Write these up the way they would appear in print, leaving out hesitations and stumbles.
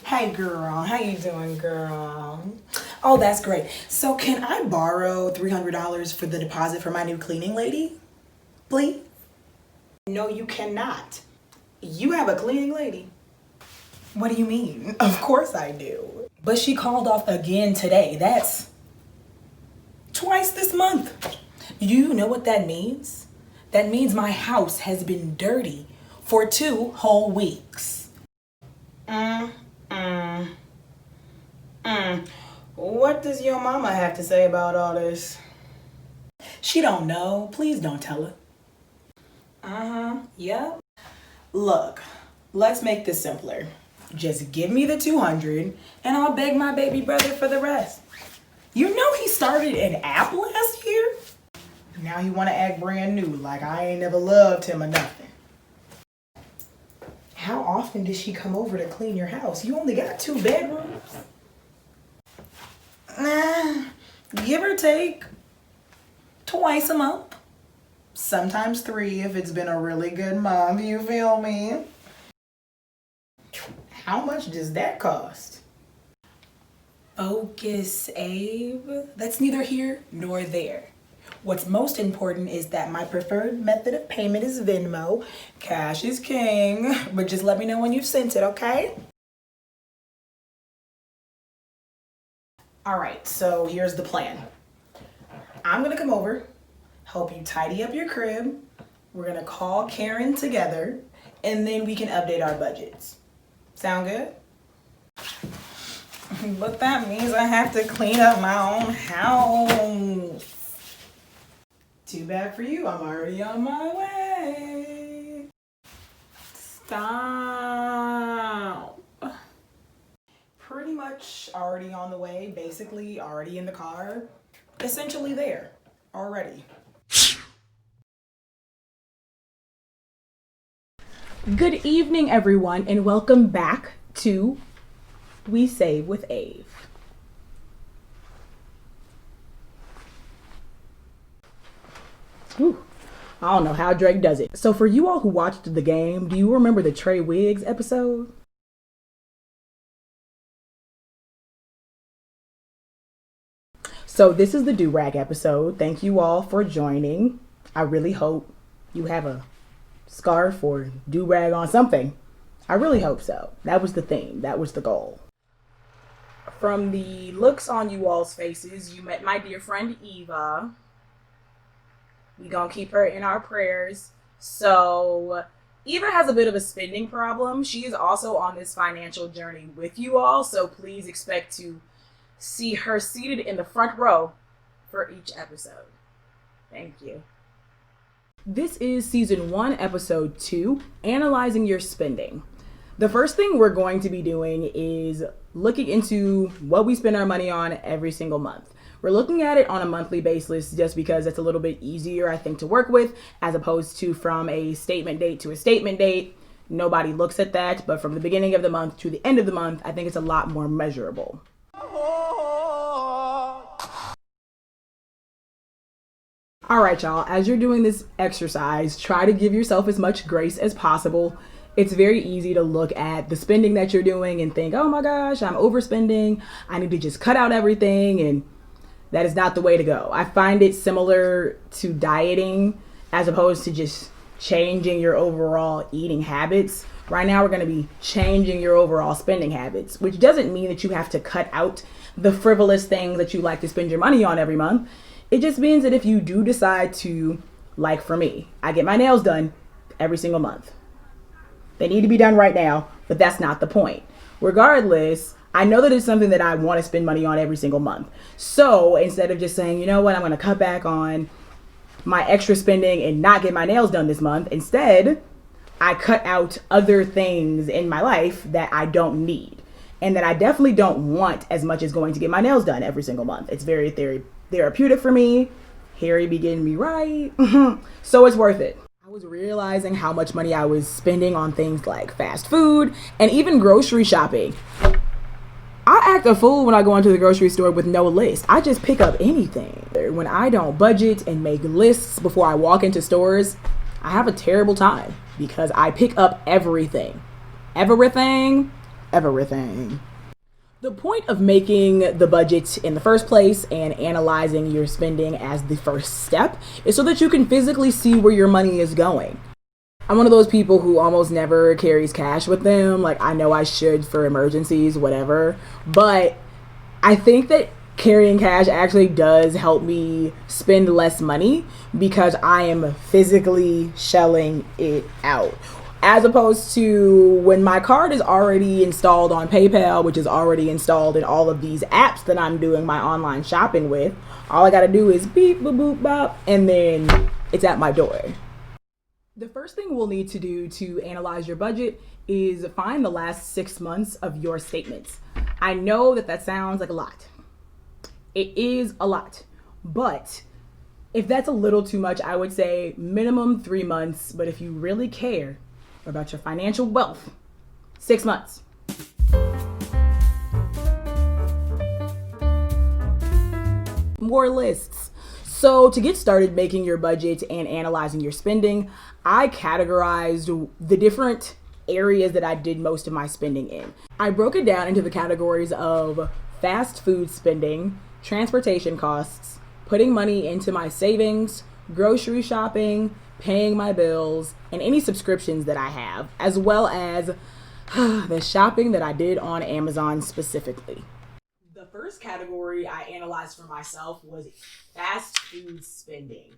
Hey girl, how you doing, girl? Oh, that's great. So can I borrow $300 for the deposit for my new cleaning lady? Please? No, you cannot. You have a cleaning lady. What do you mean? Of course I do. But she called off again today. That's twice this month. You know what that means? That means my house has been dirty for 2 whole weeks. What does your mama have to say about all this? She don't know. Please don't tell her. Yep. Look, let's make this simpler. Just give me the 200 and I'll beg my baby brother for the rest. You know he started an app last year? Now he wanna act brand new like I ain't never loved him or nothing. How often does she come over to clean your house? You only got 2 bedrooms. Give or take twice a month. Sometimes 3 if it's been a really good month, you feel me? How much does that cost? Focus, Abe. That's neither here nor there. What's most important is that my preferred method of payment is Venmo. Cash is king, but just let me know when you've sent it, okay? All right, so here's the plan. I'm gonna come over, help you tidy up your crib. We're gonna call Karen together, and then we can update our budgets. Sound good? But that means I have to clean up my own house. Too bad for you, I'm already on my way. Stop. Pretty much already on the way, basically already in the car. Essentially there, already. Good evening, everyone, and welcome back to We Save with Ave. Whew. I don't know how Drake does it. So for you all who watched the game, do you remember the Trey Wiggs episode? So this is the do-rag episode. Thank you all for joining. I really hope you have a scarf or do-rag on something. I really hope so. That was the theme. That was the goal. From the looks on you all's faces, you met my dear friend Eva. We gonna keep her in our prayers. So Eva has a bit of a spending problem. She is also on this financial journey with you all. So please expect to see her seated in the front row for each episode. Thank you. This is season 1, episode 2, analyzing your spending. The first thing we're going to be doing is looking into what we spend our money on every single month. We're looking at it on a monthly basis just because it's a little bit easier, I think, to work with, as opposed to from a statement date to a statement date. Nobody looks at that, but from the beginning of the month to the end of the month, I think it's a lot more measurable. All right, y'all, as you're doing this exercise, try to give yourself as much grace as possible. It's very easy to look at the spending that you're doing and think, oh my gosh, I'm overspending. I need to just cut out everything. And that is not the way to go. I find it similar to dieting as opposed to just changing your overall eating habits. Right now, we're going to be changing your overall spending habits, which doesn't mean that you have to cut out the frivolous things that you like to spend your money on every month. It just means that if you do decide to, like for me, I get my nails done every single month. They need to be done right now, but that's not the point. Regardless, I know that it's something that I want to spend money on every single month. So instead of just saying, you know what, I'm going to cut back on my extra spending and not get my nails done this month, instead, I cut out other things in my life that I don't need and that I definitely don't want as much as going to get my nails done every single month. It's very therapeutic for me. Harry be getting me right. So it's worth it. I was realizing how much money I was spending on things like fast food and even grocery shopping. I act a fool when I go into the grocery store with no list. I just pick up anything. When I don't budget and make lists before I walk into stores, I have a terrible time because I pick up everything. Everything. The point of making the budget in the first place and analyzing your spending as the first step is so that you can physically see where your money is going. I'm one of those people who almost never carries cash with them. Like, I know I should for emergencies, whatever. But I think that carrying cash actually does help me spend less money because I am physically shelling it out. As opposed to when my card is already installed on PayPal, which is already installed in all of these apps that I'm doing my online shopping with, all I gotta do is beep, boop, boop, bop, and then it's at my door. The first thing we'll need to do to analyze your budget is find the last 6 months of your statements. I know that sounds like a lot. It is a lot. But if that's a little too much, I would say minimum 3 months. But if you really care about your financial wealth, 6 months. More lists. So to get started making your budget and analyzing your spending, I categorized the different areas that I did most of my spending in. I broke it down into the categories of fast food spending, transportation costs, putting money into my savings, grocery shopping, paying my bills, and any subscriptions that I have, as well as the shopping that I did on Amazon specifically. The first category I analyzed for myself was fast food spending.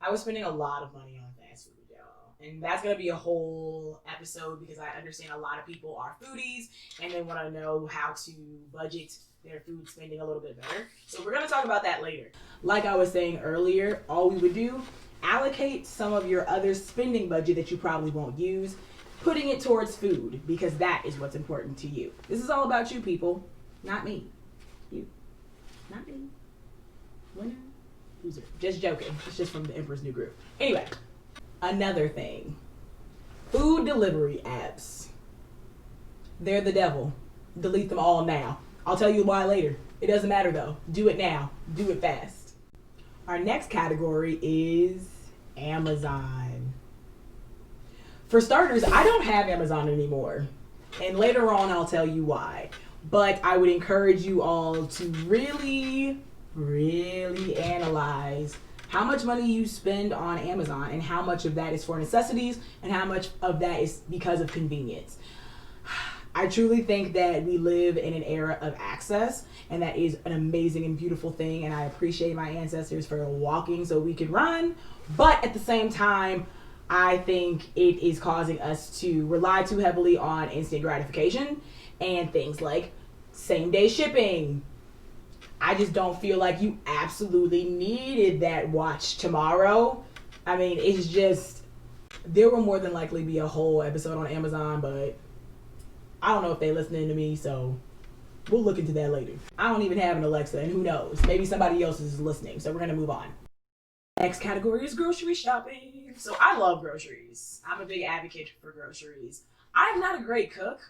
I was spending a lot of money on fast food, y'all. And that's going to be a whole episode because I understand a lot of people are foodies and they want to know how to budget their food spending a little bit better. So we're going to talk about that later. Like I was saying earlier, all we would do, allocate some of your other spending budget that you probably won't use, putting it towards food because that is what's important to you. This is all about you, people. Not me. You. Not me. Winner. Loser. Just joking. It's just from the Emperor's New Groove. Anyway, another thing. Food delivery apps. They're the devil. Delete them all now. I'll tell you why later. It doesn't matter though. Do it now. Do it fast. Our next category is Amazon. For starters, I don't have Amazon anymore. And later on, I'll tell you why. But I would encourage you all to really analyze how much money you spend on Amazon and how much of that is for necessities and how much of that is because of convenience. I truly think that we live in an era of access, and that is an amazing and beautiful thing, and I appreciate my ancestors for walking so we could run. But at the same time, I think it is causing us to rely too heavily on instant gratification and things like same-day shipping. I just don't feel like you absolutely needed that watch tomorrow. I mean, it's just, there will more than likely be a whole episode on Amazon, but I don't know if they're listening to me, so we'll look into that later. I don't even have an Alexa, and who knows? Maybe somebody else is listening, so we're going to move on. Next category is grocery shopping. So I love groceries. I'm a big advocate for groceries. I'm not a great cook,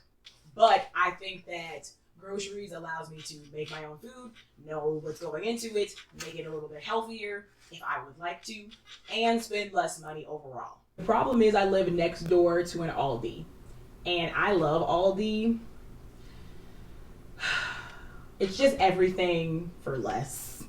but I think that groceries allows me to make my own food, know what's going into it, make it a little bit healthier if I would like to, and spend less money overall. The problem is I live next door to an Aldi, and I love Aldi. It's just everything for less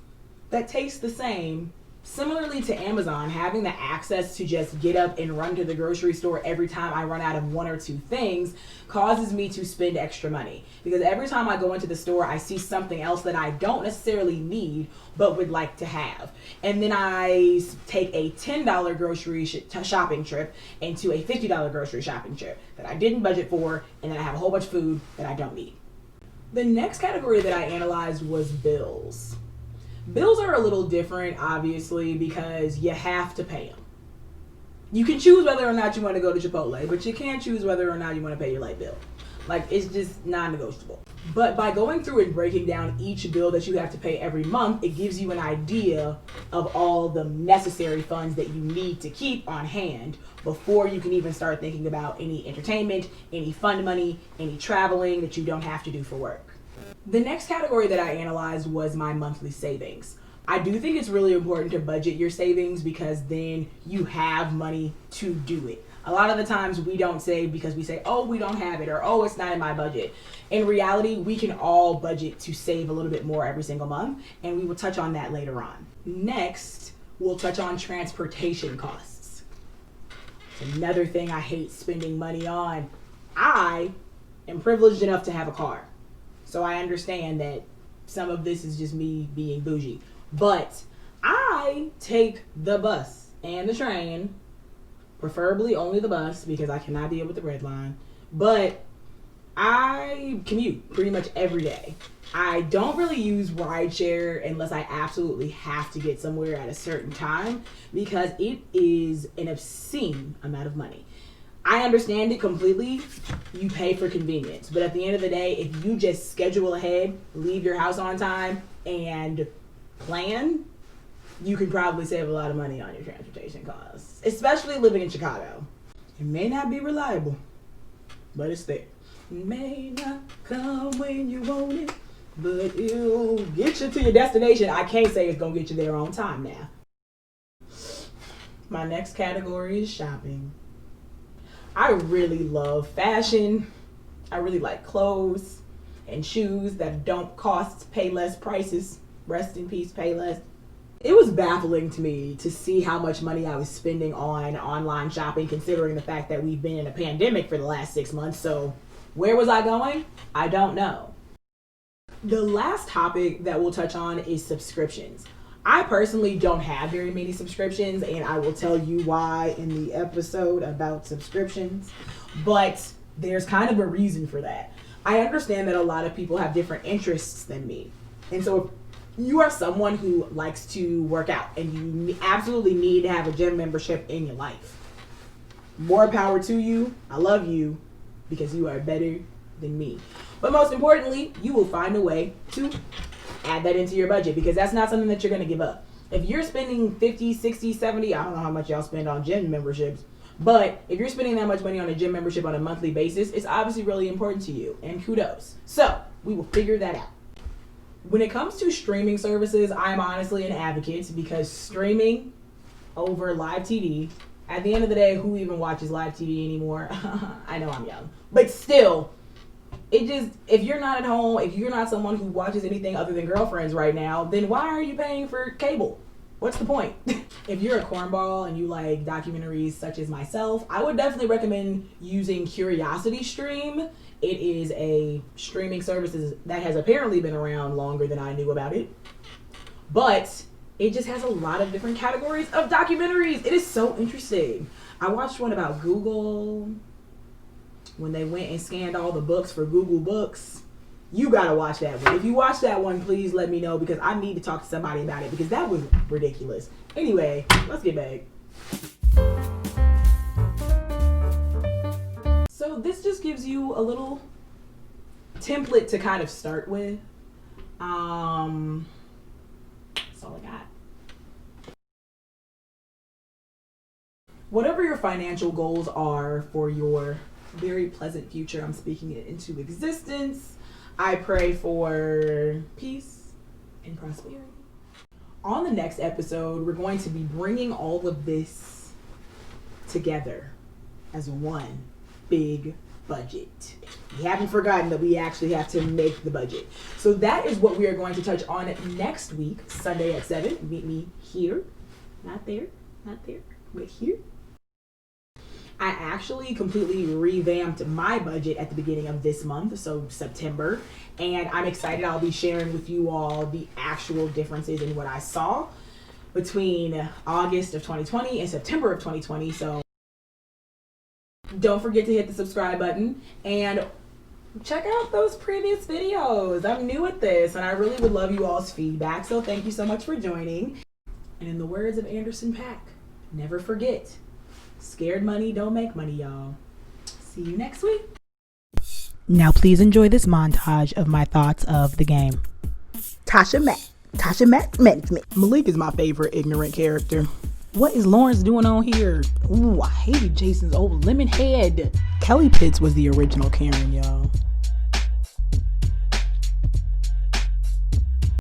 that tastes the same. Similarly to Amazon, having the access to just get up and run to the grocery store every time I run out of one or two things causes me to spend extra money. Because every time I go into the store, I see something else that I don't necessarily need but would like to have. And then I take a $10 grocery shopping trip into a $50 grocery shopping trip that I didn't budget for, and then I have a whole bunch of food that I don't need. The next category that I analyzed was bills. Bills are a little different, obviously, because you have to pay them. You can choose whether or not you want to go to Chipotle, but you can't choose whether or not you want to pay your light bill. Like, it's just non-negotiable. But by going through and breaking down each bill that you have to pay every month, it gives you an idea of all the necessary funds that you need to keep on hand before you can even start thinking about any entertainment, any fund money, any traveling that you don't have to do for work. The next category that I analyzed was my monthly savings. I do think it's really important to budget your savings because then you have money to do it. A lot of the times we don't save because we say, oh, we don't have it, or oh, it's not in my budget. In reality, we can all budget to save a little bit more every single month, and we will touch on that later on. Next, we'll touch on transportation costs. It's another thing I hate spending money on. I am privileged enough to have a car, so I understand that some of this is just me being bougie. But I take the bus and the train, preferably only the bus because I cannot deal with the red line. But I commute pretty much every day. I don't really use rideshare unless I absolutely have to get somewhere at a certain time because it is an obscene amount of money. I understand it completely. You pay for convenience. But at the end of the day, if you just schedule ahead, leave your house on time, and plan, you can probably save a lot of money on your transportation costs, especially living in Chicago. It may not be reliable, but it's there. It may not come when you want it, but it'll get you to your destination. I can't say it's gonna get you there on time now. My next category is shopping. I really love fashion. I really like clothes and shoes that don't cost Payless prices. Rest in peace, Payless. It was baffling to me to see how much money I was spending on online shopping, considering the fact that we've been in a pandemic for the last 6 months. So where was I going? I don't know. The last topic that we'll touch on is subscriptions. I personally don't have very many subscriptions, and I will tell you why in the episode about subscriptions, but there's kind of a reason for that. I understand that a lot of people have different interests than me. And so if you are someone who likes to work out and you absolutely need to have a gym membership in your life, more power to you. I love you because you are better than me. But most importantly, you will find a way to add that into your budget because that's not something that you're going to give up. If you're spending 50, 60, 70, I don't know how much y'all spend on gym memberships, but if you're spending that much money on a gym membership on a monthly basis, it's obviously really important to you, and kudos. So we will figure that out. When it comes to streaming services, I'm honestly an advocate because streaming over live TV, at the end of the day, who even watches live TV anymore? I know I'm young, but still, if you're not at home, if you're not someone who watches anything other than Girlfriends right now, then why are you paying for cable? What's the point? If you're a cornball and you like documentaries such as myself, I would definitely recommend using Curiosity Stream. It is a streaming service that has apparently been around longer than I knew about it. But it just has a lot of different categories of documentaries. It is so interesting. I watched one about Google when they went and scanned all the books for Google Books. You gotta watch that one. If you watch that one, please let me know because I need to talk to somebody about it because that was ridiculous. Anyway, let's get back. So this just gives you a little template to kind of start with. That's all I got. Whatever your financial goals are for your very pleasant future, I'm speaking it into existence. I pray for peace and prosperity. On the next episode, we're going to be bringing all of this together as one big budget. We haven't forgotten that we actually have to make the budget. So that is what we are going to touch on next week, Sunday at 7. Meet me here. Not there, but here. I actually completely revamped my budget at the beginning of this month, so September, and I'm excited. I'll be sharing with you all the actual differences in what I saw between August of 2020 and September of 2020. So don't forget to hit the subscribe button and check out those previous videos. I'm new at this and I really would love you all's feedback, so thank you so much for joining. And in the words of Anderson .Paak, never forget Scared money don't make money, y'all. See you next week. Now please enjoy this montage of my thoughts of the game. Tasha Mack management. Malik is my favorite ignorant character. What is Lawrence doing on here? Ooh, I hated Jason's old lemon head. Kelly Pitts was the original Karen, y'all.